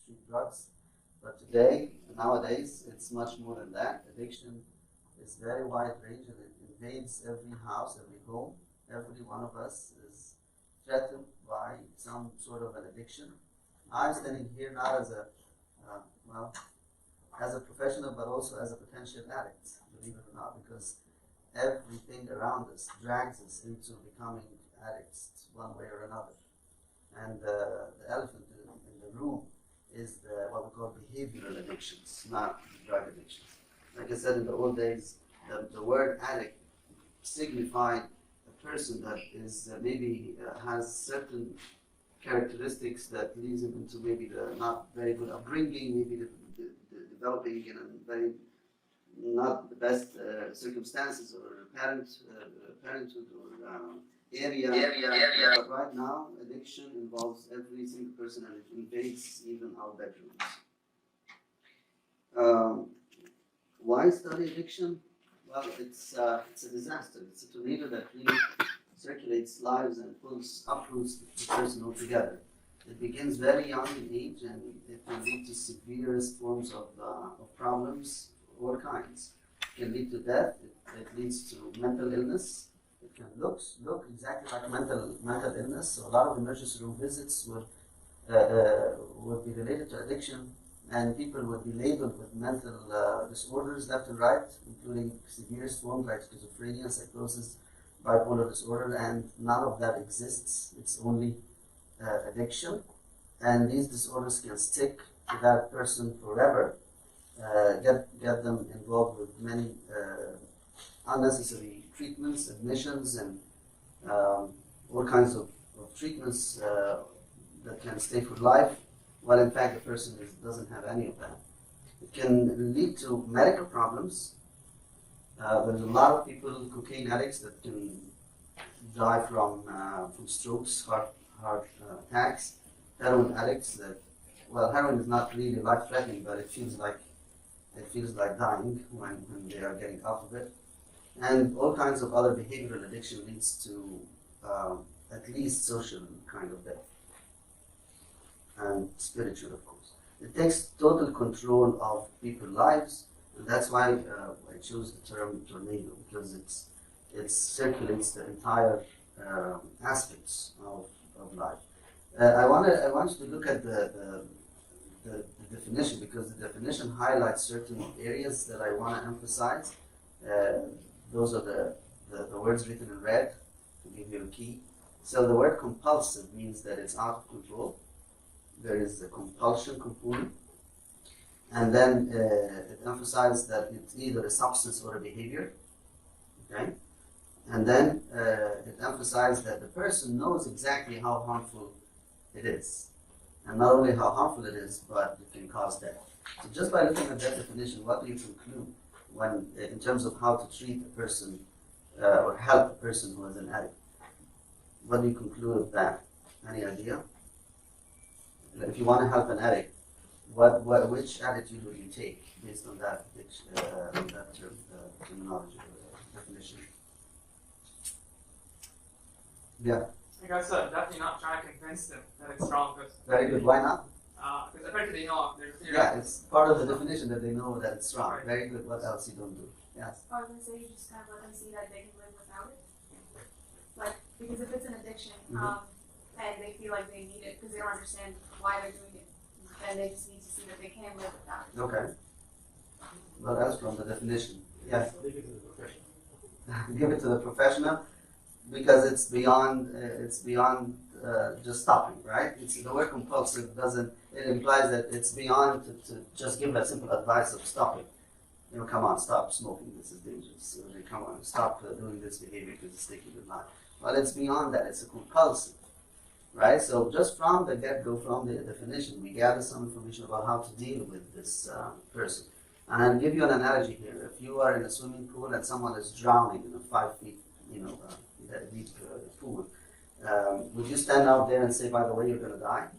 treat drugs. But today, nowadays, it's much more than that. Addiction is very wide range and it invades every house, every home. Every one of us is threatened by some sort of an addiction. I'm standing here not as as a professional, but also as a potential addict, believe it or not, because everything around us drags us into becoming addicts one way or another. And the elephant in the room is what we call behavioral addictions, not drug addictions. Like I said, in the old days, the word addict signified a person that is has certain characteristics that leads him into maybe the not very good upbringing, maybe the developing in a very not the best circumstances or parenthood or area. But right now, addiction involves every single person and it invades even our bedrooms. Why study addiction? Well, it's a disaster. It's a tornado that really circulates lives and uproots the person altogether. It begins very young in age and it can lead to severest forms of problems of all kinds. It can lead to death, it leads to mental illness. It can look exactly like mental illness. So a lot of emergency room visits would be related to addiction, and people would be labeled with mental disorders left and right, including severest forms like schizophrenia, psychosis, bipolar disorder, and none of that exists. It's only addiction, and these disorders can stick to that person forever, get them involved with many unnecessary treatments, admissions, and all kinds of treatments that can stay for life, while in fact the person doesn't have any of that. It can lead to medical problems. There's a lot of people, cocaine addicts, that can die from strokes, heart attacks. Heroin addicts heroin is not really life-threatening, but it feels like dying when they are getting off of it. And all kinds of other behavioral addiction leads to at least social kind of death, and spiritual, of course. It takes total control of people's lives, and that's why I chose the term tornado, because it circulates the entire aspects of life. I want you to look at the definition, because the definition highlights certain areas that I want to emphasize. Those are the words written in red to give you a key. So the word compulsive means that it's out of control. There is a compulsion component. And then it emphasizes that it's either a substance or a behavior. Okay? And then it emphasizes that the person knows exactly how harmful it is. And not only how harmful it is, but it can cause death. So just by looking at that definition, what do you conclude when, in terms of how to treat a person or help a person who is an addict? What do you conclude of that? Any idea? If you want to help an addict, which attitude will you take based on that terminology or definition? Yeah. I guess definitely not trying to convince them that it's wrong. Very good. Why not? Because effectively they know there's yeah, it's part of the definition that they know that it's wrong. Right. Very good. What else you don't do? Yes. I was going to say you just kind of let them see that they can live without it. Like, because if it's an addiction, and they feel like they need it because they don't understand why they're doing it, then they just need to see that they can live without it. Okay. What else from the definition? Yes. Give it to the professional. Give it to the professional, because it's beyond just stopping, right? It's the word compulsive doesn't. It implies that it's beyond to just give that simple advice of stopping. You know, come on, stop smoking. This is dangerous. Come on, stop doing this behavior because it's taking your life. Well, it's beyond that. It's a compulsive, right? So just from the get-go, from the definition, we gather some information about how to deal with this person. And I'll give you an analogy here. If you are in a swimming pool and someone is drowning in a 5 feet, deep pool, would you stand out there and say, by the way, you're going to die?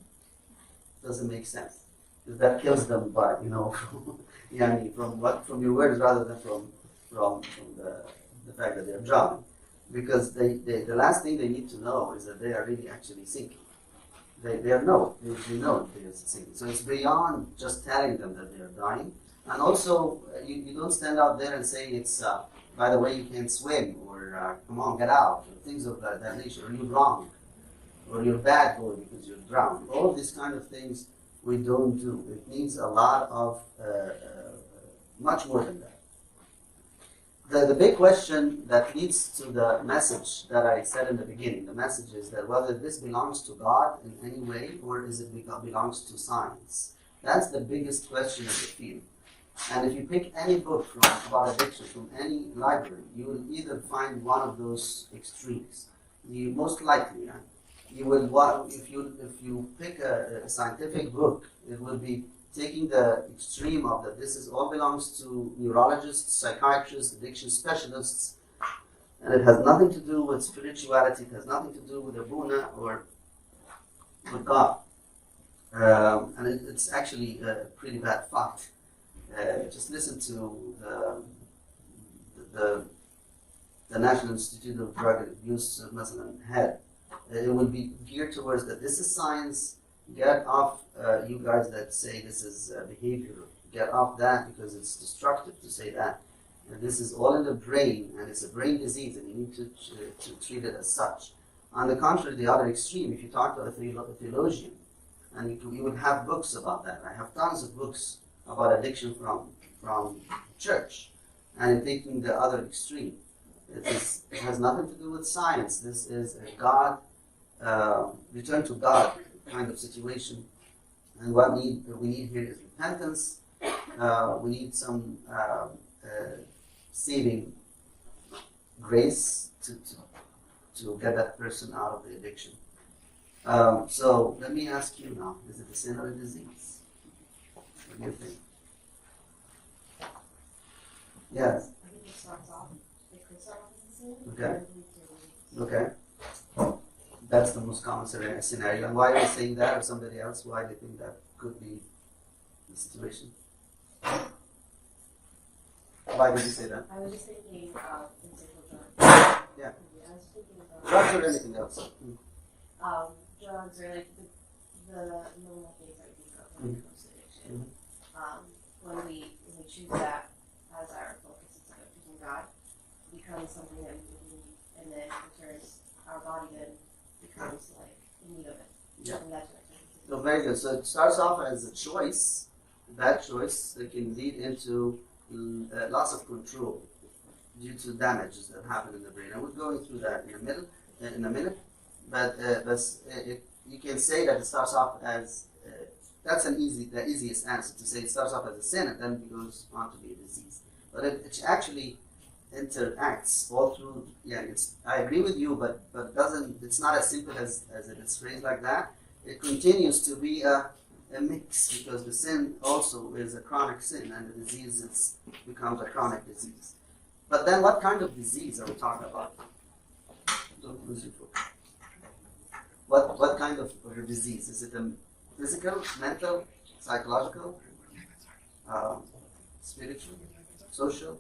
Doesn't make sense. Because that kills them by, from your words rather than from the fact that they're drowning. Because the last thing they need to know is that they are really actually sinking. They know there's a sin. So it's beyond just telling them that they're dying. And also, you don't stand out there and say it's, by the way, you can't swim, or come on, get out, or things of that nature, or you're wrong, or you're a bad boy because you're drowned. All of these kind of things we don't do. It needs a lot of, much more than that. The big question that leads to the message that I said in the beginning, the message is that whether this belongs to God in any way, or is it belongs to science. That's the biggest question in the field. And if you pick any book about addiction from any library, you will either find one of those extremes. You most likely, you will. If you pick a scientific book, it will be taking the extreme of that. This is all belongs to neurologists, psychiatrists, addiction specialists, and it has nothing to do with spirituality. It has nothing to do with Abuna or with God. And it's actually a pretty bad fact. Just listen to the National Institute of Drug Abuse head. It will be geared towards that. This is science. Get off, you guys that say this is behavioral. Get off that because it's destructive to say that. And this is all in the brain, and it's a brain disease, and you need to treat it as such. On the contrary, the other extreme, if you talk to a theologian, and you would have books about that. I have tons of books about addiction from church, and taking the other extreme. It has nothing to do with science. This is a God, return to God kind of situation. And what we need here is repentance. We need some saving grace to get that person out of the addiction. So let me ask you now, is it a sin or a disease? What do you think? Yes. I think it starts off, it could start off as a sin. Okay. and lead to a release. Okay. That's the most common scenario. And why are you saying that, or somebody else? Why do you think that could be the situation? Why did you say that? I was just thinking of physical drugs. Yeah. I was thinking about Drugs or anything else? drugs or like the normal things that we think of when it comes to addiction. When we choose that as our focus instead of choosing God, it becomes something that we need, and then in turn our body then becomes like in need of it. Yeah. And that's So very good. So it starts off as a choice, bad choice that can lead into loss of control due to damages that happen in the brain. I will go through that in a minute, but you can say that it starts off as that's the easiest answer to say. It starts off as a sin and then it goes on to be a disease. But it actually interacts all through. Yeah, I agree with you, but doesn't. It's not as simple as it is phrased like that. It continues to be a mix because the sin also is a chronic sin and the disease becomes a chronic disease. But then what kind of disease are we talking about? Don't lose your focus. What kind of disease? Is it a physical, mental, psychological, spiritual, social?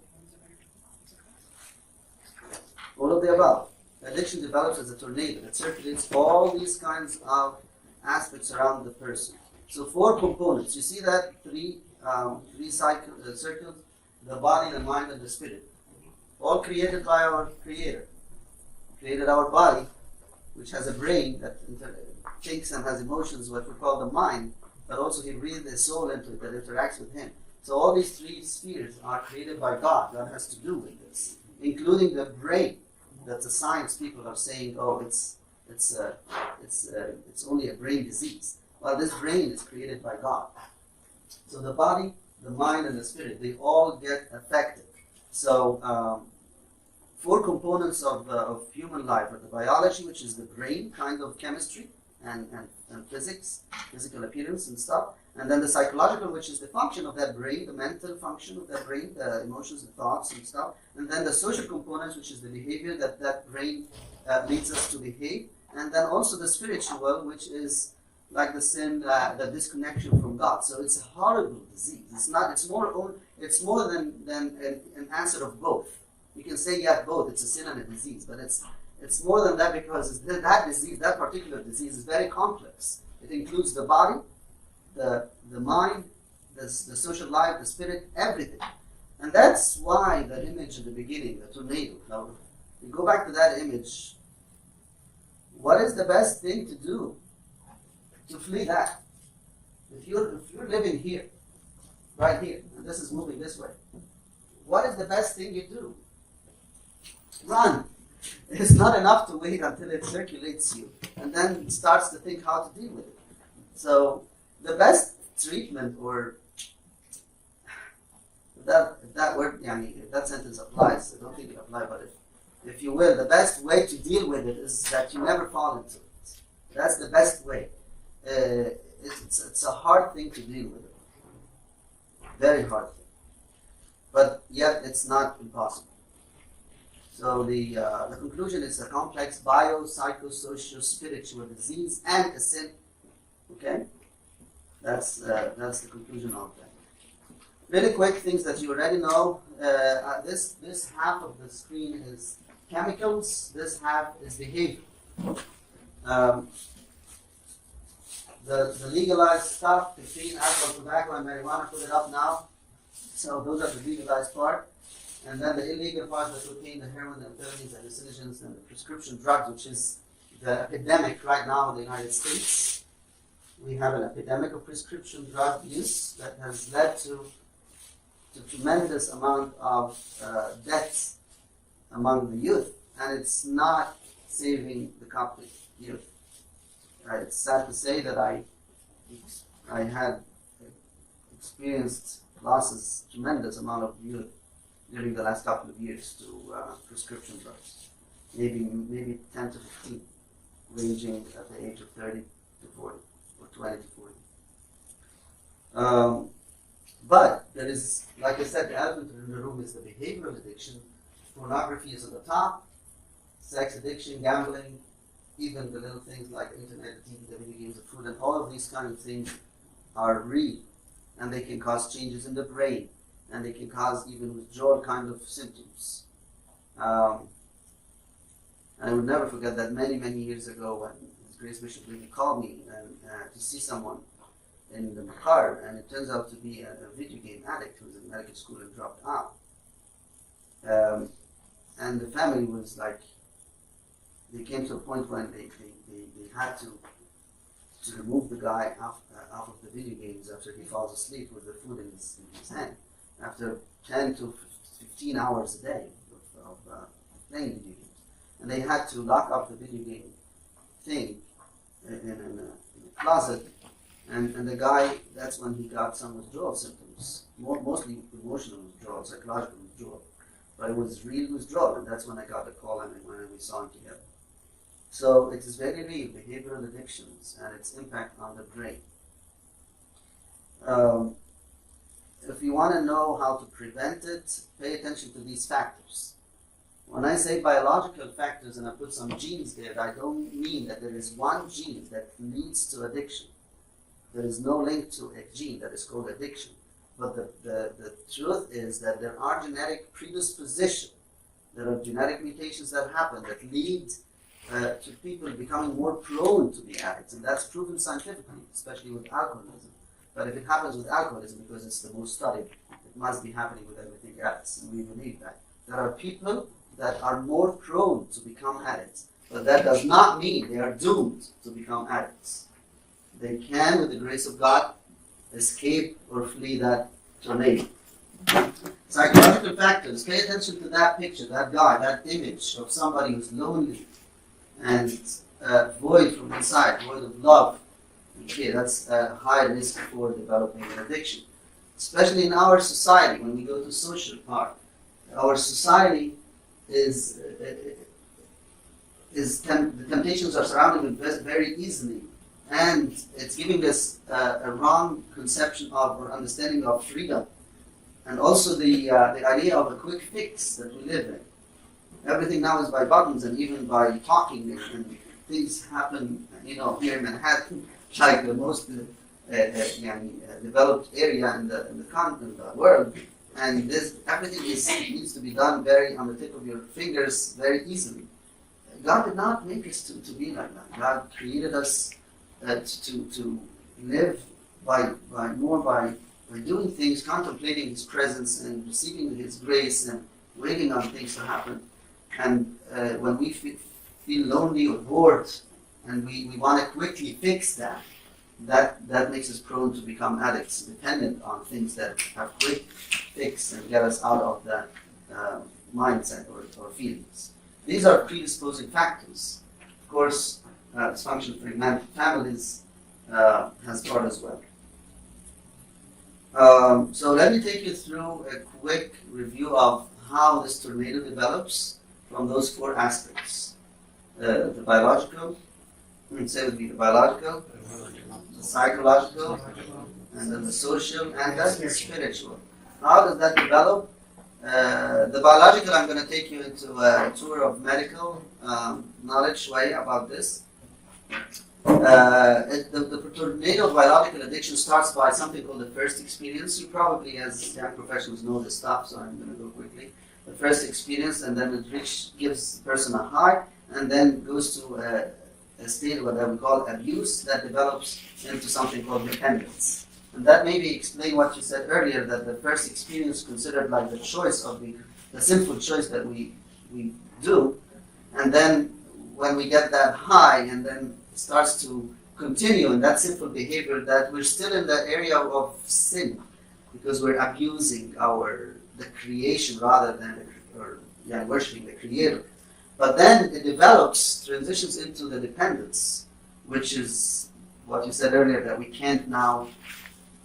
All of the above. Addiction develops as a tornado that circulates all these kinds of aspects around the person. So 4 components. You see that three circles: the body, the mind, and the spirit. All created by our Creator. Created our body, which has a brain that thinks and has emotions, what we call the mind, but also He breathed His soul into it that interacts with Him. So all these 3 spheres are created by God. God has to do with this, including the brain. That the science people are saying, oh, it's only a brain disease. Well, this brain is created by God. So the body, the mind, and the spirit, they all get affected. So 4 components of human life are the biology, which is the brain, kind of chemistry and physics, physical appearance and stuff. And then the psychological, which is the function of that brain, the mental function of that brain, the emotions, the thoughts and stuff. And then the social components, which is the behavior that brain leads us to behave. And then also the spiritual, which is like the sin, the disconnection from God. So it's a horrible disease. It's more than an answer of both. You can say, yeah, both. It's a sin and a disease. But it's more than that because that disease, that particular disease is very complex. It includes the body, the mind, the social life, the spirit, everything. And that's why the image in the beginning, the tornado. Now, you go back to that image. What is the best thing to do to flee that? If you're living here, right here, and this is moving this way, what is the best thing you do? Run. It's not enough to wait until it circulates you and then starts to think how to deal with it. So the best treatment, or if that word, if that sentence applies, I don't think it applies, but if you will, the best way to deal with it is that you never fall into it. That's the best way. It's a hard thing to deal with. Very hard thing. But yet it's not impossible. So the conclusion is a complex bio-psychosocial spiritual disease and a sin. Okay? That's the conclusion of that. Really quick things that you already know. This half of the screen is chemicals. This half is behavior. The legalized stuff, caffeine, alcohol, tobacco, and marijuana, put it up now. So those are the legalized part. And then the illegal part, the cocaine, the heroin, the amphetamines, the hallucinogens, and the prescription drugs, which is the epidemic right now in the United States. We have an epidemic of prescription drug use that has led to tremendous amount of deaths among the youth, and it's not saving the Coptic youth. It's sad to say that I had experienced losses, tremendous amount of youth during the last couple of years to prescription drugs, maybe 10 to 15, ranging at the age of 30 to 40, or 20 to 40. But there is, like I said, the elephant in the room is the behavioral addiction. Pornography is on the top, sex addiction, gambling, even the little things like the internet, the TV, the video games, the food, and all of these kind of things are real, and they can cause changes in the brain, and they can cause even withdrawal kind of symptoms. I would never forget that many years ago when Grace Bishop Levy called me to see someone in the car, and it turns out to be a video game addict who was in medical school and dropped out. And the family was like, they came to a point when they had to remove the guy off of the video games after he falls asleep with the food in his hand. After 10 to 15 hours a day of playing video games. And they had to lock up the video game thing in a closet. And the guy, that's when he got some withdrawal symptoms, mostly emotional withdrawal, psychological withdrawal. But it was real withdrawal, and that's when I got the call and when we saw him together. So it is very real, behavioral addictions and its impact on the brain. If you want to know how to prevent it, pay attention to these factors. When I say biological factors and I put some genes there, I don't mean that there is one gene that leads to addiction. There is no link to a gene that is called addiction. But the truth is that there are genetic predisposition. There are genetic mutations that happen that lead to people becoming more prone to be addicts. And that's proven scientifically, especially with alcoholism. But if it happens with alcoholism, because it's the most studied, it must be happening with everything else. And we believe that. There are people that are more prone to become addicts. But that does not mean they are doomed to become addicts. They can, with the grace of God, escape or flee that tornado. Psychological factors. Pay attention to that picture, that guy, that image of somebody who's lonely and void from inside, void of love. Okay, that's a high risk for developing an addiction. Especially in our society, when we go to social part. Our society the temptations are surrounding us very easily. And it's giving us a wrong conception of or understanding of freedom. And also the idea of a quick fix that we live in. Everything now is by buttons and even by talking, and things happen, here in Manhattan, like the most developed area in the world. And everything needs to be done on the tip of your fingers very easily. God did not make us to be like that. God created us to live by doing things, contemplating His presence and receiving His grace and waiting on things to happen. And when we feel lonely or bored, and we want to quickly fix that makes us prone to become addicts, dependent on things that have quick fix and get us out of that mindset or feelings. These are predisposing factors. Of course, dysfunctional families has part as well. So let me take you through a quick review of how this tornado develops from those four aspects. The biological, say it would be the biological, the psychological, and then the social, and then the spiritual. How does that develop? The biological, I'm going to take you into a tour of medical knowledge way about this. The tornado of biological addiction starts by something called the first experience. You probably, as young professionals, know this stuff, so I'm going to go quickly. The first experience, and then it gives the person a high, and then goes to a state that we call abuse that develops into something called dependence. And that maybe explain what you said earlier, that the first experience considered like the choice of the sinful choice that we do, and then when we get that high and then it starts to continue in that sinful behavior, that we're still in the area of sin because we're abusing the creation rather than worshiping the Creator. But then it develops, transitions into the dependence, which is what you said earlier, that we can't now,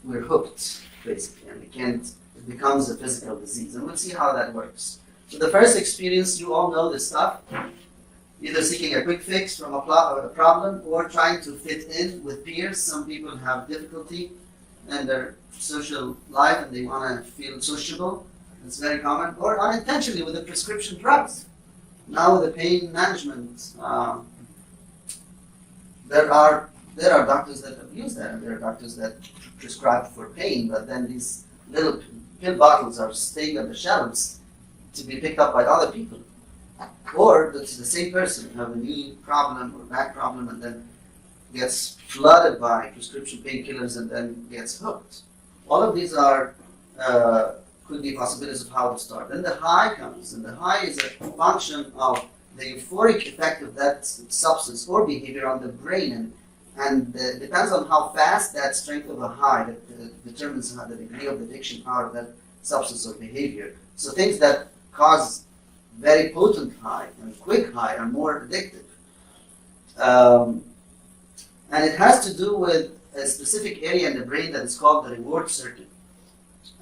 we're hooked, basically, and it becomes a physical disease. And we'll see how that works. So the first experience, you all know this stuff, either seeking a quick fix from a problem or trying to fit in with peers. Some people have difficulty in their social life and they want to feel sociable. It's very common. Or unintentionally with the prescription drugs. Now with the pain management, there are doctors that abuse that. There are doctors that prescribe for pain, but then these little pill bottles are staying on the shelves to be picked up by other people. Or it's the same person who have a knee problem or back problem and then gets flooded by prescription painkillers and then gets hooked. All of these are could be possibilities of how to start. Then the high comes, and the high is a function of the euphoric effect of that substance or behavior on the brain, and depends on how fast that strength of a high that determines the degree of addiction power of that substance or behavior. So things that cause very potent high and quick high are more addictive. And it has to do with a specific area in the brain that is called the reward circuit.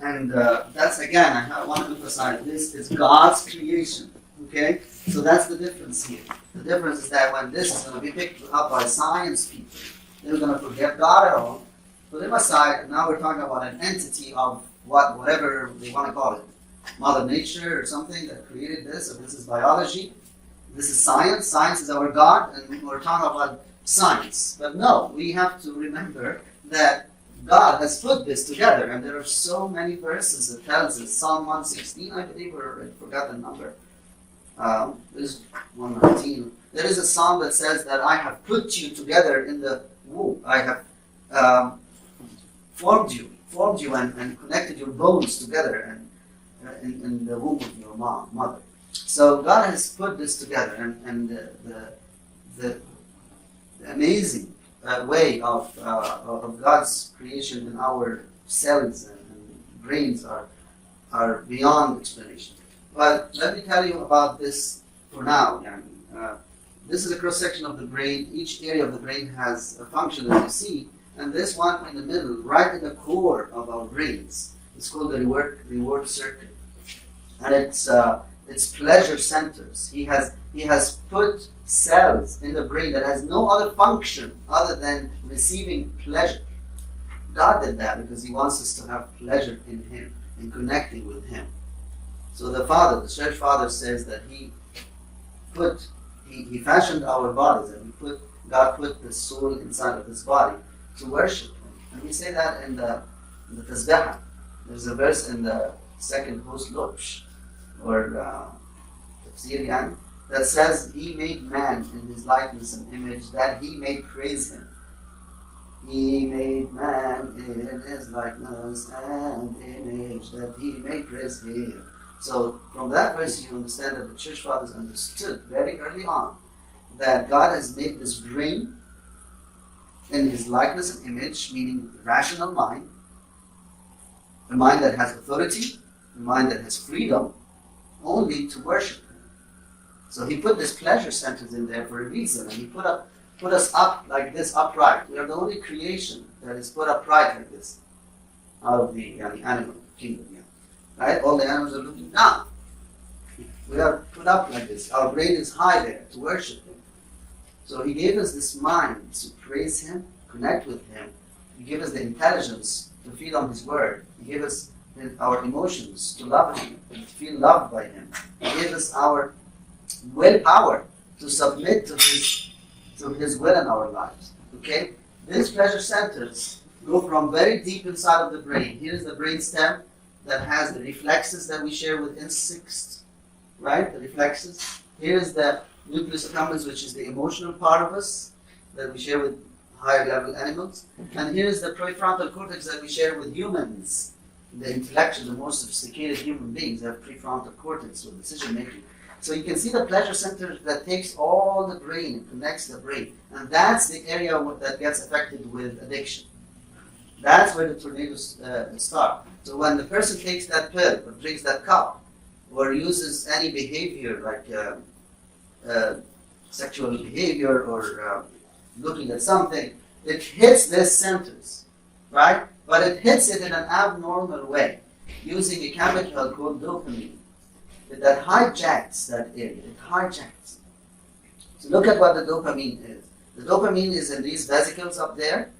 And that's, again, I want to emphasize, this is God's creation. Okay? So that's the difference here. The difference is that when this is going to be picked up by science people, they're going to forget God at all, put him aside, and now we're talking about an entity of whatever they want to call it. Mother Nature or something that created this, or this is biology, this is science, science is our God, and we're talking about science. But no, we have to remember that God has put this together, and there are so many verses that tells us. Psalm 116, I believe, or I forgot the number. There's 119. There is a psalm that says that I have put you together in the womb. I have formed you and connected your bones together and in the womb of your mother. So God has put this together, and the amazing way of God's creation in our cells and brains are beyond explanation. But let me tell you about this for now. This is a cross-section of the brain. Each area of the brain has a function, as you see, and this one in the middle, right in the core of our brains, is called the reward circuit. And it's pleasure centers. He has put cells in the brain that has no other function other than receiving pleasure. God did that because he wants us to have pleasure in him, in connecting with him. So the church father says that he fashioned our bodies, and God put the soul inside of this body to worship him. And we say that in the Tasbihah. There's a verse in the second Hos Lopsh, or Tafsir, that says he made man in his likeness and image, that he may praise him. He made man in his likeness and image that he may praise him. So from that verse you understand that the church fathers understood very early on that God has made this brain in his likeness and image, meaning rational mind, a mind that has authority, a mind that has freedom, only to worship him. So he put this pleasure centers in there for a reason, and he put us up like this, upright. We are the only creation that is put upright like this out of the animal kingdom. Yeah. Right? All the animals are looking down. We are put up like this. Our brain is high there to worship him. So he gave us this mind to praise him, connect with him. He gave us the intelligence to feed on his word. He gave us our emotions to love him, to feel loved by him. He gave us our willpower to submit to his will in our lives. Okay? These pleasure centers go from very deep inside of the brain. Here's the brain stem that has the reflexes that we share with insects, right? The reflexes. Here's the nucleus accumbens, which is the emotional part of us that we share with higher level animals. And here's the prefrontal cortex that we share with humans. The intellectual, the more sophisticated human beings have prefrontal cortex for decision making. So you can see the pleasure center that takes all the brain and connects the brain. And that's the area that gets affected with addiction. That's where the tornadoes start. So when the person takes that pill or drinks that cup or uses any behavior like sexual behavior or looking at something, it hits these centers, right? But it hits it in an abnormal way using a chemical called dopamine that hijacks that area. It hijacks. So look at what the dopamine is. The dopamine is in these vesicles up there,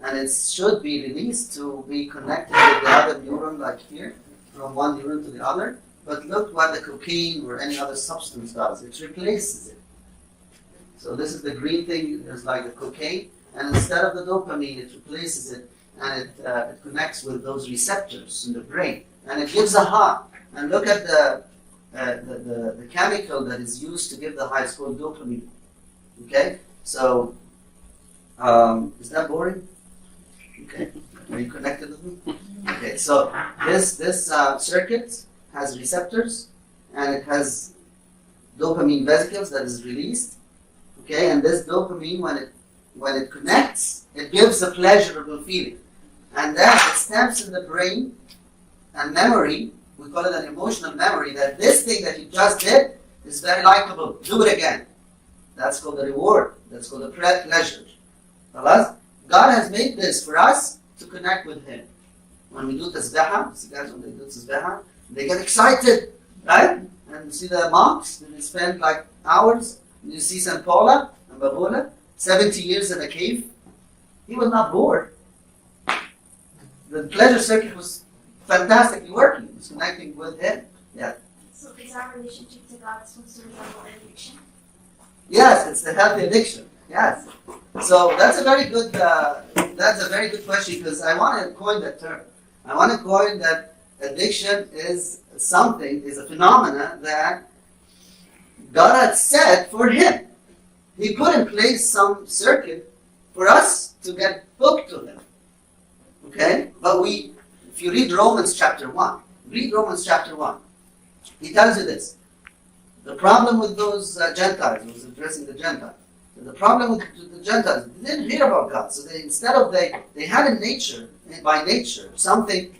and it should be released to be connected with the other neuron, like here, from one neuron to the other. But look what the cocaine or any other substance does. It replaces it. So this is the green thing, it's like the cocaine, and instead of the dopamine, it replaces it, and it connects with those receptors in the brain, and it gives a high. And look at the chemical that is used to give the high. It's called dopamine. Okay, so is that boring? Okay, are you connected with me? Okay, so this circuit has receptors, and it has dopamine vesicles that is released. Okay, and this dopamine, when it connects, it gives a pleasurable feeling, and then it stamps in the brain and memory. We call it an emotional memory, that this thing that you just did is very likable. Do it again. That's called the reward. That's called the pleasure. God has made this for us to connect with Him. When we do tasbihah, see guys, when they do tasbihah, they get excited, right? And you see the monks, they spend like hours. You see St. Paula and Babola, 70 years in a cave. He was not bored. The pleasure circuit was fantastically working. It was connecting with Him. Yeah. So is our relationship to God supposed to resemble addiction? Yes, it's the healthy addiction. Yes. So that's a very good question, because I want to coin that term. I want to coin that addiction is a phenomena that God had set for Him. He put in place some circuit for us to get hooked to Him. Okay? But if you read Romans chapter 1, he tells you this. The problem with those Gentiles, was addressing the Gentiles. The problem with the Gentiles, they didn't hear about God. So they had in nature, by nature, something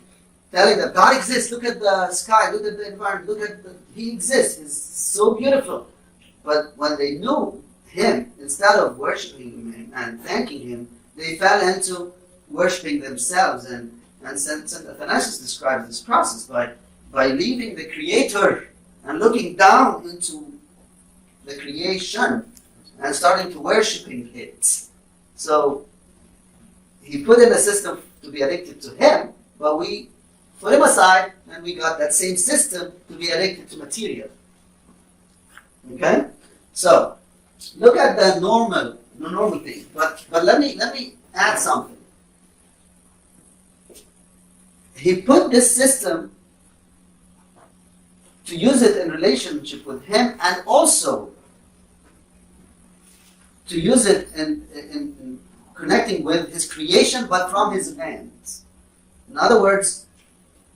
telling them God exists. Look at the sky, look at the environment, He exists. He's so beautiful. But when they knew Him, instead of worshiping Him and thanking Him, they fell into worshiping themselves. And St. Athanasius describes this process by leaving the Creator and looking down into the creation and starting to worshiping it. So he put in a system to be addicted to Him, but we put Him aside and we got that same system to be addicted to material. Okay? So look at the normal thing. But let me add something. He put this system to use it in relationship with Him, and also to use it in connecting with his creation, but from his hands. In other words,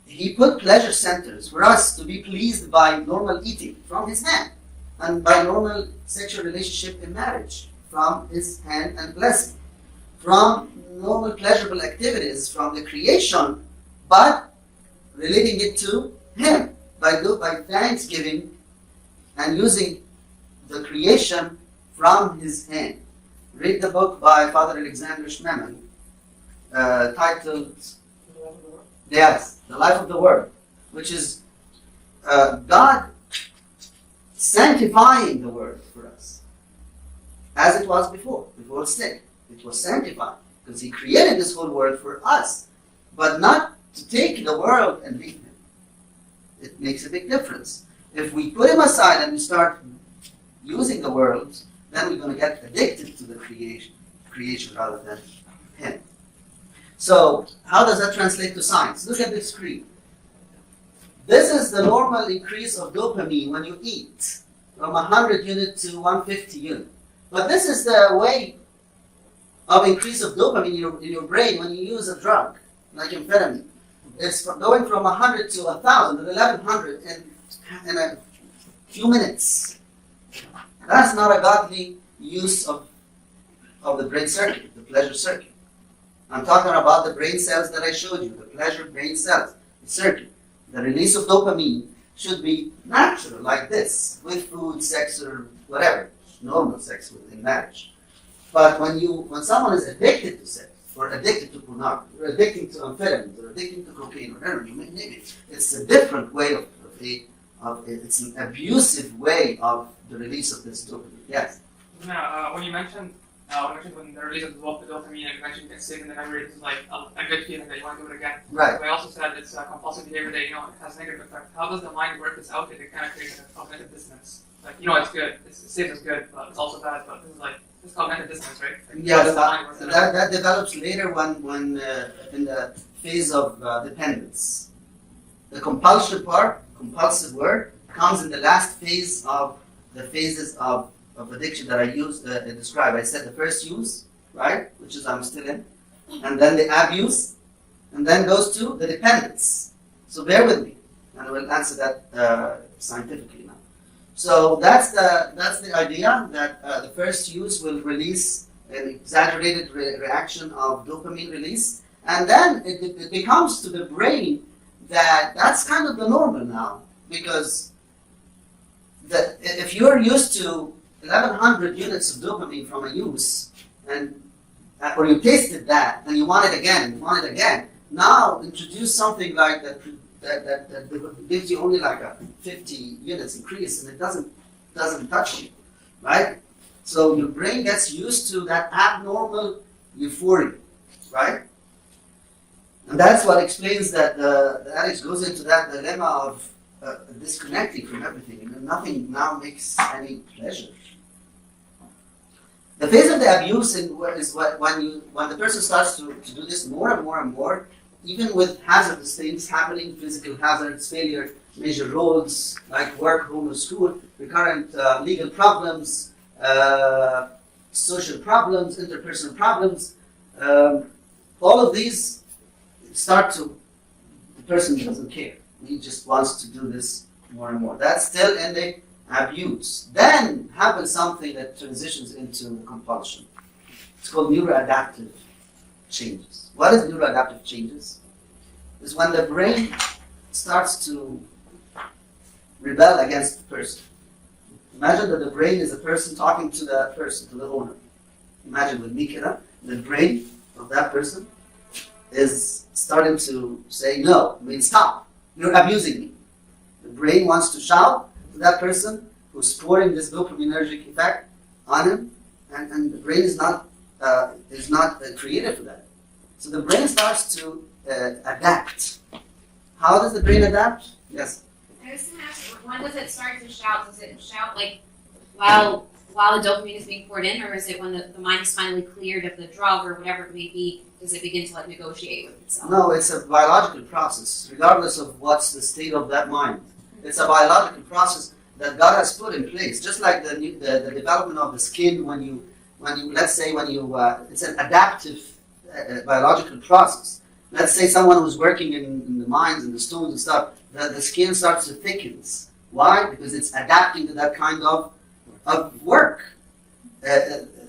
he put pleasure centers for us to be pleased by normal eating from his hand, and by normal sexual relationship in marriage from his hand and blessing, from normal pleasurable activities from the creation, but relating it to him by thanksgiving and using the creation from his hand. Read the book by Father Alexander Schmemann, titled, yes, The Life of the Word, which is God sanctifying the Word for us, as it was before sin. It was sanctified, because he created this whole world for us, but not to take the world and leave him. It makes a big difference. If we put him aside and we start using the world, then we're going to get addicted to the creation rather than him. So, how does that translate to science? Look at the screen. This is the normal increase of dopamine when you eat, from 100 unit to 150 unit. But this is the way of increase of dopamine in your brain when you use a drug, like amphetamine. It's going from 100 to 1,000 to 1,100 in a few minutes. That's not a godly use of the brain circuit, the pleasure circuit. I'm talking about the brain cells that I showed you, the pleasure brain cells, the circuit. The release of dopamine should be natural, like this, with food, sex, or whatever, normal sex in marriage. But when someone is addicted to sex, or addicted to pornography, or addicted to amphetamines, or addicted to cocaine, or whatever you may name it, it's a different way it's an abusive way of the release of this dopamine. Yes. Yeah, when you mentioned when the release of the dopamine, you mentioned it's saving the memory, it's like a good feeling that you want to do it again. Right. But I also said it's a compulsive behavior that, it has negative effect. How does the mind work this out if it kind of creates a cognitive dissonance? Like, it's good, it's safe as good, but it's also bad, but this is like, it's cognitive dissonance, right? Like, Yeah, how does the mind work that out? that develops later when in the phase of dependence. The compulsion part, compulsive word, comes in the last phase of the phases of addiction that I used describe. I said the first use, right, which is I'm still in, and then the abuse, and then goes to the dependence. So bear with me, and we'll answer that scientifically now. So that's the idea that the first use will release an exaggerated reaction of dopamine release, and then it becomes to the brain that's kind of the normal now, because if you're used to 1,100 units of dopamine from a use, or you tasted that and you want it again, now introduce something like that gives you only like a 50 units increase, and it doesn't touch you, right? So your brain gets used to that abnormal euphoria, right? And that's what explains that the addict goes into that dilemma of disconnecting from everything, and nothing now makes any pleasure. The phase of the abuse is when the person starts to do this more and more and more, even with hazardous things happening, physical hazards, failure, major roles like work, home, or school, recurrent legal problems, social problems, interpersonal problems, all of these the person doesn't care. He just wants to do this more and more. That's still in the abuse. Then happens something that transitions into compulsion. It's called neuroadaptive changes. What is neuroadaptive changes? It's when the brain starts to rebel against the person. Imagine that the brain is a person talking to the person, to the owner. Imagine with me, the brain of that person is starting to say, no, stop. You're abusing me. The brain wants to shout to that person who's pouring this dopaminergic effect on him, and the brain is not created for that. So the brain starts to adapt. How does the brain adapt? Yes. I was going to ask, when does it start to shout? Does it shout like while the dopamine is being poured in, or is it when the mind is finally cleared of the drug or whatever it may be? Does it begin to like negotiate with itself? No, it's a biological process, regardless of what's the state of that mind. It's a biological process that God has put in place, just like the development of the skin when you let's say it's an adaptive biological process. Let's say someone who's working in the mines and the stones and stuff, the skin starts to thicken. Why? Because it's adapting to that kind of work.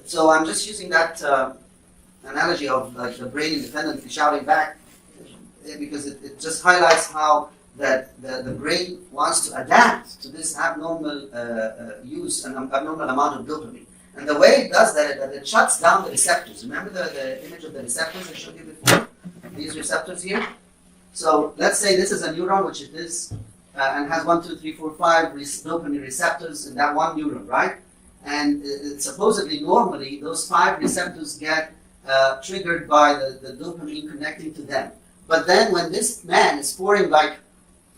So I'm just using that analogy of like the brain independently shouting back, because it just highlights how that the brain wants to adapt to this abnormal use and abnormal amount of dopamine. And the way it does that is that it shuts down the receptors. Remember the image of the receptors I showed you before? These receptors here? So let's say this is a neuron, which it is, and has 1, 2, 3, 4, 5 dopamine receptors in that one neuron, right? And supposedly, normally, those 5 receptors get triggered by the dopamine connecting to them. But then when this man is pouring like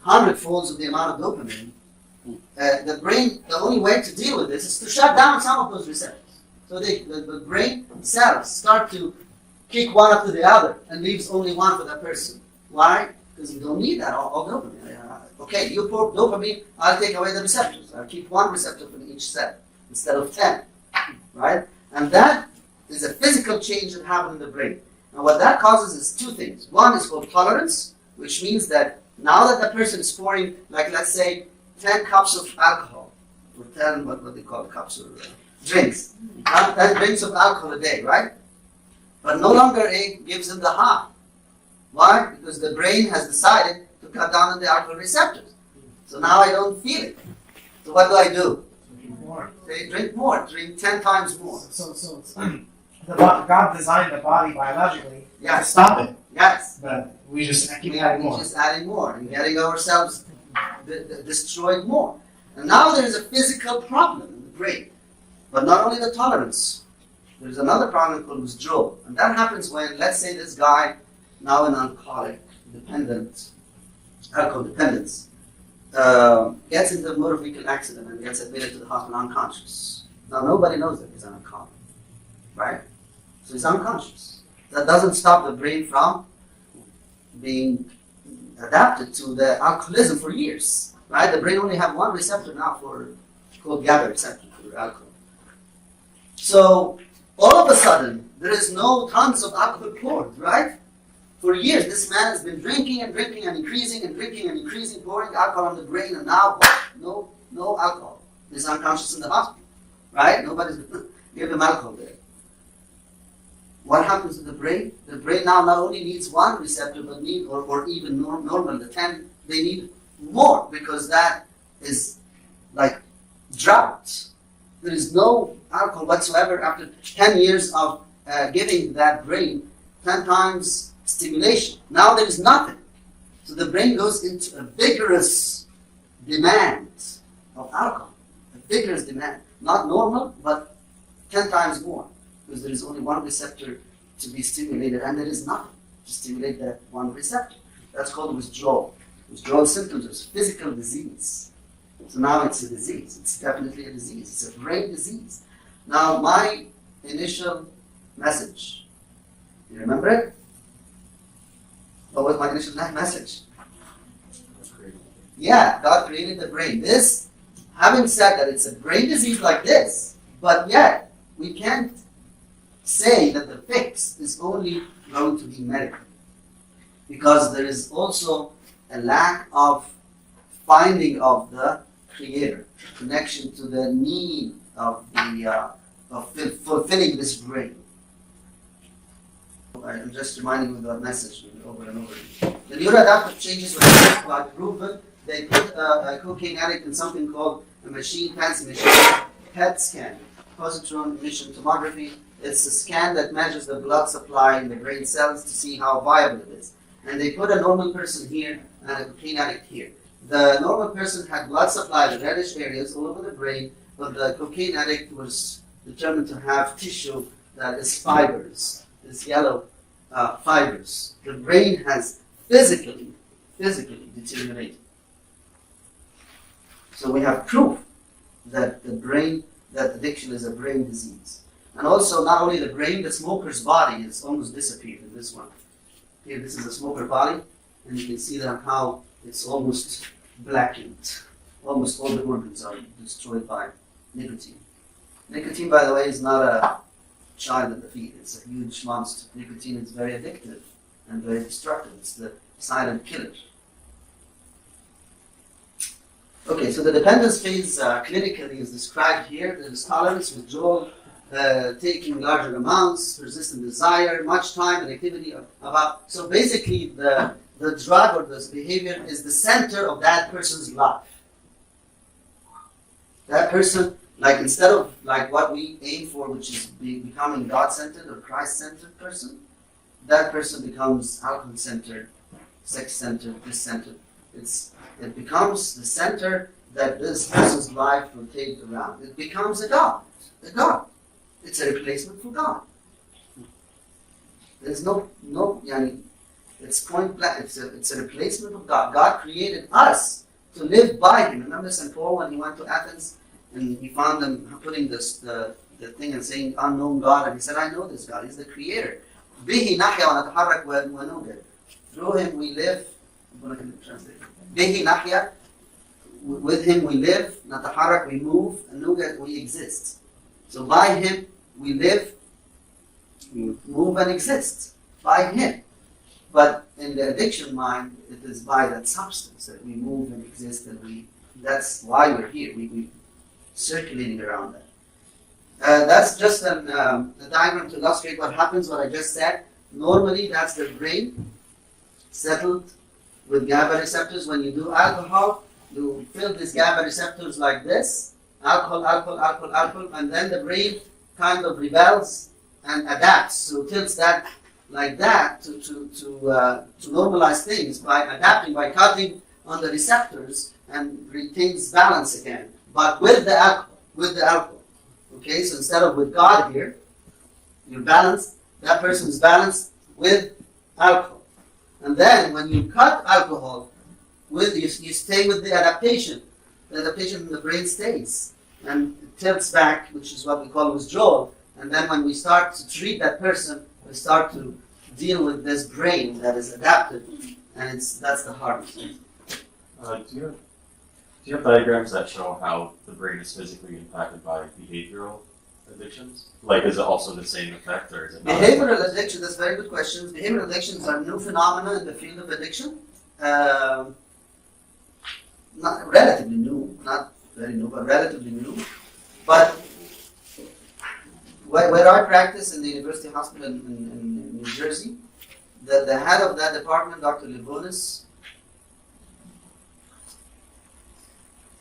100-folds of the amount of dopamine, the brain, the only way to deal with this is to shut down some of those receptors. So the brain cells start to kick one up to the other and leaves only one for that person. Why? Because you don't need that all dopamine. Okay, you pour dopamine, I'll take away the receptors. I'll keep one receptor from each cell instead of 10. Right? And that is a physical change that happens in the brain. And what that causes is 2 things. One is called tolerance, which means that now that the person is pouring, like let's say, 10 cups of alcohol, or 10, what they call cups, or drinks, 10 drinks of alcohol a day, right? But no longer it gives them the high. Why? Because the brain has decided to cut down on the alcohol receptors. So now I don't feel it. So what do? More. They drink more, drink 10 times more. So it's, God designed the body biologically to Yes, stop it, yes. but we just keep adding We're more. just adding more and getting ourselves destroyed more. And now there is a physical problem in the brain. But not only the tolerance, there's another problem called withdrawal. And that happens when, let's say this guy, now an alcohol dependence, gets into a motor vehicle accident and gets admitted to the hospital unconscious. Now nobody knows that he's an alcoholic, right? So he's unconscious. That doesn't stop the brain from being adapted to the alcoholism for years, right? The brain only has one receptor now called GABA receptor for alcohol. So all of a sudden, there is no tons of alcohol poured, right? For years, this man has been drinking and drinking and increasing and drinking and increasing, pouring alcohol on the brain, and now what? No alcohol. He's unconscious in the hospital, right? Nobody's going to give him alcohol there. What happens to the brain? The brain now not only needs one receptor, but or even normal, the 10, they need more, because that is like drought. There is no alcohol whatsoever after 10 years of giving that brain 10 times stimulation. Now there is nothing. So the brain goes into a vigorous demand of alcohol. A vigorous demand. Not normal, but 10 times more. Because there is only one receptor to be stimulated, and there is nothing to stimulate that one receptor. That's called withdrawal. Withdrawal symptoms is physical disease. So now it's a disease. It's definitely a disease. It's a brain disease. Now my initial message, you remember it? What was my initial message? Yeah, God created the brain. This, having said that it's a brain disease like this, but yet we can't say that the fix is only going to be medical, because there is also a lack of finding of the Creator, connection to the need of fulfilling this brain. I'm just reminding you of that message over and over again. The neuroadaptive changes were proven. They put a cocaine addict in something called a fancy machine, PET scan, positron emission tomography. It's a scan that measures the blood supply in the brain cells to see how viable it is. And they put a normal person here and a cocaine addict here. The normal person had blood supply, the reddish areas all over the brain, but the cocaine addict was determined to have tissue that is fibers, is yellow fibers. The brain has physically deteriorated. So we have proof that that addiction is a brain disease. And also, not only the brain, the smoker's body is almost disappeared in this one. Here, this is a smoker body, and you can see that how it's almost blackened. Almost all the organs are destroyed by nicotine. Nicotine, by the way, is not child at the feet. It's a huge monster. Nicotine is very addictive and very destructive. It's the silent killer. Okay, so the dependence phase clinically is described here. There is tolerance, withdrawal, taking larger amounts, persistent desire, much time and activity about. So basically, the drug or this behavior is the center of that person's life. That person, like instead of like what we aim for, which is becoming God-centered or Christ-centered person, that person becomes alcohol-centered, sex-centered, this-centered. It becomes the center that this person's life rotates around. It becomes a God. It's a replacement for God. There's no, it's point blank. It's a replacement of God. God created us to live by Him. Remember St. Paul when he went to Athens and he found them putting the thing and saying unknown God, and he said, I know this God. He's the Creator. Bihi nahya wa nataharrak wa nugad. Through Him we live. I'm going to translate. Bihi nahya. With Him we live. Nataharrak we move. And nugad we exist. So by Him we live, we move and exist. By Him. But in the addiction mind, it is by that substance that we move and exist, and that's why we're here. We circulating around that. That's just a diagram to illustrate what happens, what I just said. Normally, that's the brain settled with GABA receptors. When you do alcohol, you fill these GABA receptors like this, alcohol, and then the brain kind of rebels and adapts. So tilts that like that to normalize things by adapting, by cutting on the receptors and retains balance again. But with the alcohol. Okay, so instead of with God here, you're balanced, that person is balanced with alcohol. And then when you cut alcohol, you stay with the adaptation. The adaptation in the brain stays and tilts back, which is what we call withdrawal. And then when we start to treat that person, we start to deal with this brain that is adapted, and that's the hardest thing. Do you have diagrams that show how the brain is physically impacted by behavioral addictions? Like, is it also the same effect, or is it not? Behavioral addiction, that's very good questions. Behavioral addictions are new phenomena in the field of addiction. Not relatively new, not very new, but relatively new. But where I practice in the University Hospital in New Jersey, the head of that department, Dr. Libonis,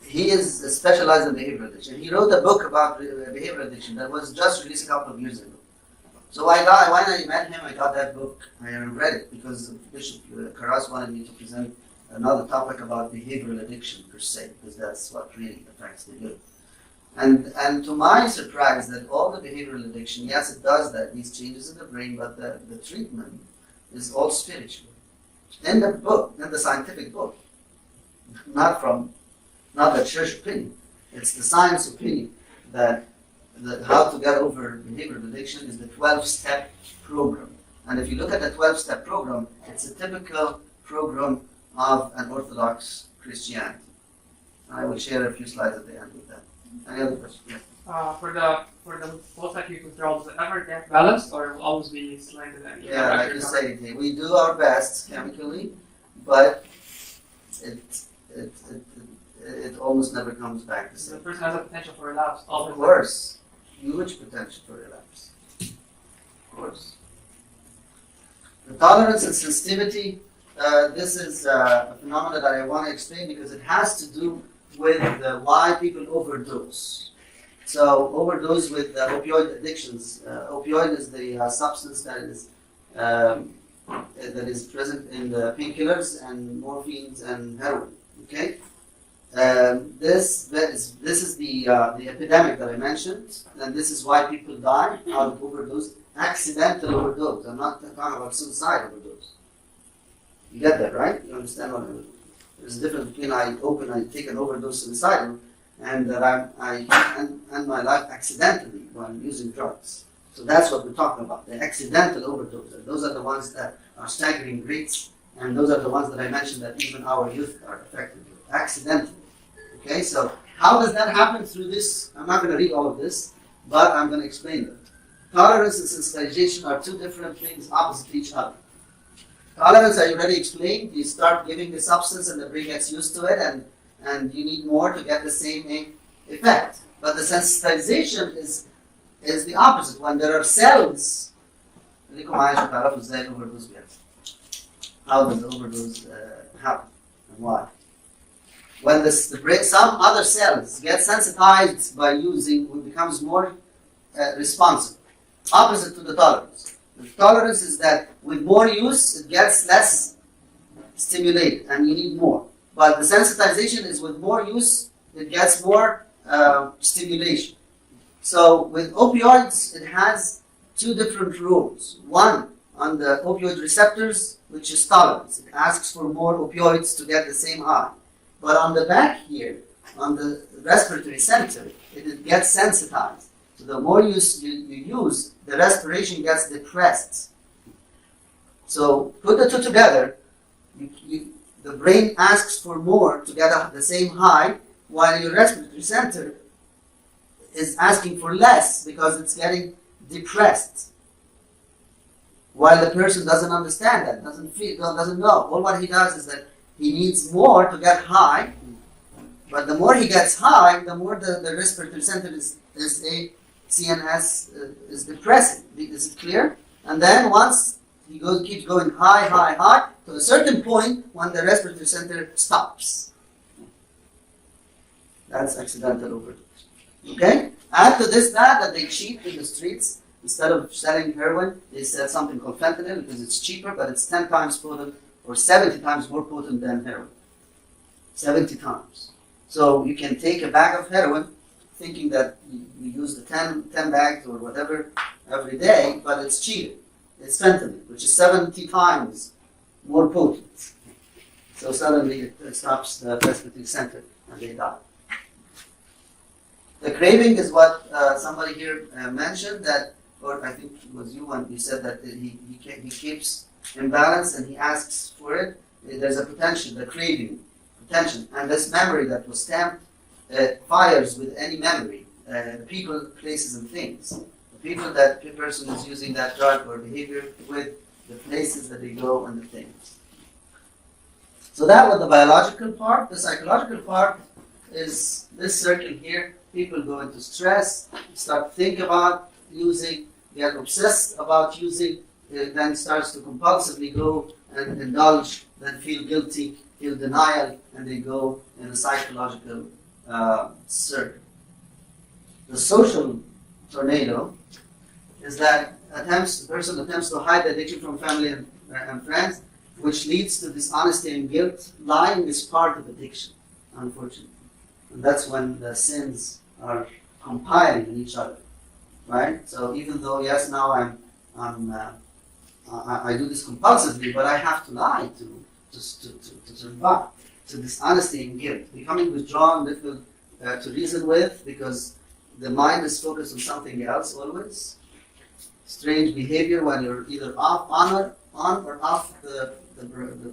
he is specialized in behavioral addiction. He wrote a book about behavioral addiction that was just released a couple of years ago. So when I met him, I got that book. I read it because Bishop Karas wanted me to present another topic about behavioral addiction per se, because that's what really affects the youth. And to my surprise, that all the behavioral addiction, yes, it does that, these changes in the brain, but the treatment is all spiritual. In the book, in the scientific book, not the church opinion. It's the science opinion that how to get over behavioral addiction is the 12-step program. And if you look at the 12-step program, it's a typical program of an Orthodox Christianity. I will share a few slides at the end with that. Any other questions? Yes. For the post-acute withdrawal, does it ever get balanced, or it will always be slanted? And Yeah, like you say, we do our best chemically, but it almost never comes back the So same. the person has a potential for relapse. Of course, huge potential for relapse. Of course. The tolerance and sensitivity, this is a phenomenon that I want to explain because it has to do with why people overdose. So overdose with opioid addictions. Opioid is the substance that is present in the painkillers and morphines and heroin. Okay. This is the epidemic that I mentioned, and this is why people die out of overdose, accidental overdose. I'm not talking about suicide overdose. You get that, right? You understand what I mean? There's a difference between I take an overdose suicidal, and that I end my life accidentally while using drugs. So that's what we're talking about, the accidental overdoses. Those are the ones that are staggering rates, and those are the ones that I mentioned that even our youth are affected with, accidentally. Okay, so how does that happen through this? I'm not going to read all of this, but I'm going to explain that. tolerance and sensitization are two different things opposite each other. Tolerance, I already explained, you start giving the substance and the brain gets used to it, and you need more to get the same effect. But the sensitization is the opposite. When there are cells, ليكم معايا عشان تعرفوا ازاي الاوفردوز بيحصل. How does the overdose happen and why? When the brain, some other cells get sensitized by using, it becomes more responsive. Opposite to the tolerance. The tolerance is that with more use, it gets less stimulated and you need more. But the sensitization is with more use, it gets more stimulation. So with opioids, it has two different rules. One, on the opioid receptors, which is tolerance. It asks for more opioids to get the same high. But on the back here, on the respiratory center, it gets sensitized. So the more you use, the respiration gets depressed. So put the two together, the brain asks for more to get the same high, while your respiratory center is asking for less because it's getting depressed. While the person doesn't understand that, doesn't know. All what he does is that he needs more to get high, but the more he gets high, the more the respiratory center is a CNS is depressing. Is it clear? And then once he keeps going high, to a certain point when the respiratory center stops. That's accidental overdose. Okay? Add to this that they cheat in the streets. Instead of selling heroin, they sell something called fentanyl because it's cheaper, but it's 10 times potent or 70 times more potent than heroin. 70 times. So you can take a bag of heroin thinking that you use the 10 bags or whatever every day, but it's cheaper. It's fentanyl, which is 70 times more potent. So suddenly it stops the respiratory center and they die. The craving is what somebody here mentioned, that, or I think it was you when you said that he keeps imbalance and he asks for it. There's a potential, the craving, potential, and this memory that was stamped fires with any memory, people, places, and things. The people that the person is using that drug or behavior with, the places that they go, and the things. So that was the biological part. The psychological part is this circle here. People go into stress, start to think about using, get obsessed about using, then starts to compulsively go and indulge, then feel guilty, feel denial, and they go in a psychological circle. The social tornado is that the person attempts to hide the addiction from family and friends, which leads to dishonesty and guilt. Lying is part of addiction, unfortunately. And that's when the sins are compiling in each other, right? So even though, yes, now I do this compulsively, but I have to lie to survive. So dishonesty and guilt, becoming withdrawn, difficult to reason with, because the mind is focused on something else always. Strange behavior when you're either on or off the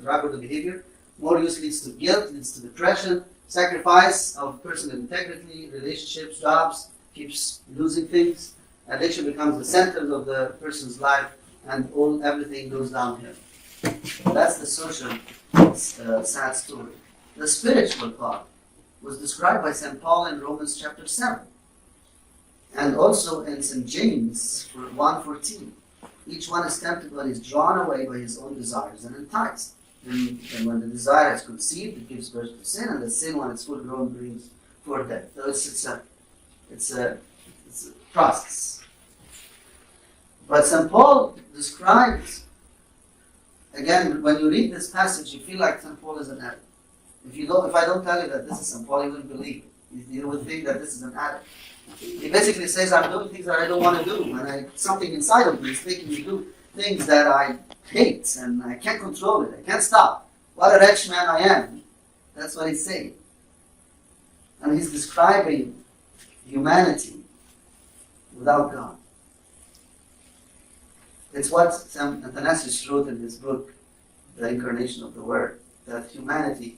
drug or the behavior. More use leads to guilt, leads to depression. Sacrifice of personal integrity, relationships, jobs, keeps losing things. Addiction becomes the center of the person's life, and everything goes downhill. That's the social sad story. The spiritual part was described by St. Paul in Romans chapter 7, and also in St. James 1:14. Each one is tempted when he's drawn away by his own desires and enticed. And when the desire is conceived, it gives birth to sin, and the sin, when it's full grown, brings forth death. So it's a process. But St. Paul describes, again, when you read this passage, you feel like St. Paul is an addict. If I don't tell you that this is St. Paul, you wouldn't believe it. You would think that this is an addict. He basically says, I'm doing things that I don't want to do, and something inside of me is making me do things that I hate, and I can't control it. I can't stop. What a wretched man I am. That's what he's saying. And he's describing humanity without God. It's what St. Athanasius wrote in his book, The Incarnation of the Word, that humanity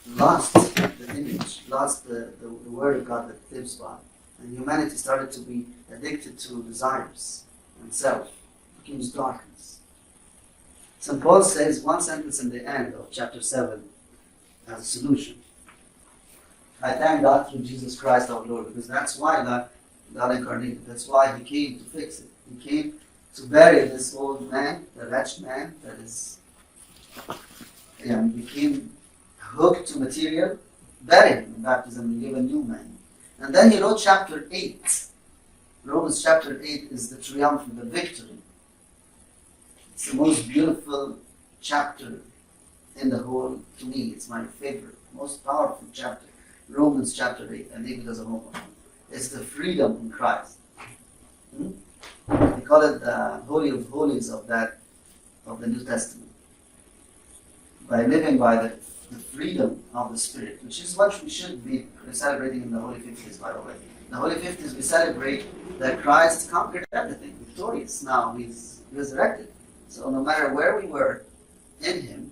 lost the image, lost the Word of God that lives by. And humanity started to be addicted to desires and self. It becomes darkness. St. Paul says one sentence in the end of chapter 7 as a solution. I thank God through Jesus Christ our Lord, because that's why God incarnated. That's why He came to fix it. He came to bury this old man, the wretched man that is, became hooked to material, bury him in baptism and give a new man. And then he wrote chapter 8. Romans chapter 8 is the triumph, the victory. It's the most beautiful chapter in the whole, to me, it's my favorite, most powerful chapter. Romans chapter 8, I leave it as a homework. It's the freedom in Christ. They call it the Holy of Holies of the New Testament. By living by the freedom of the Spirit, which is what we should be celebrating in the Holy 50s, by the way. In the Holy 50s, we celebrate that Christ conquered everything, victorious. Now He's resurrected. So no matter where we were in Him,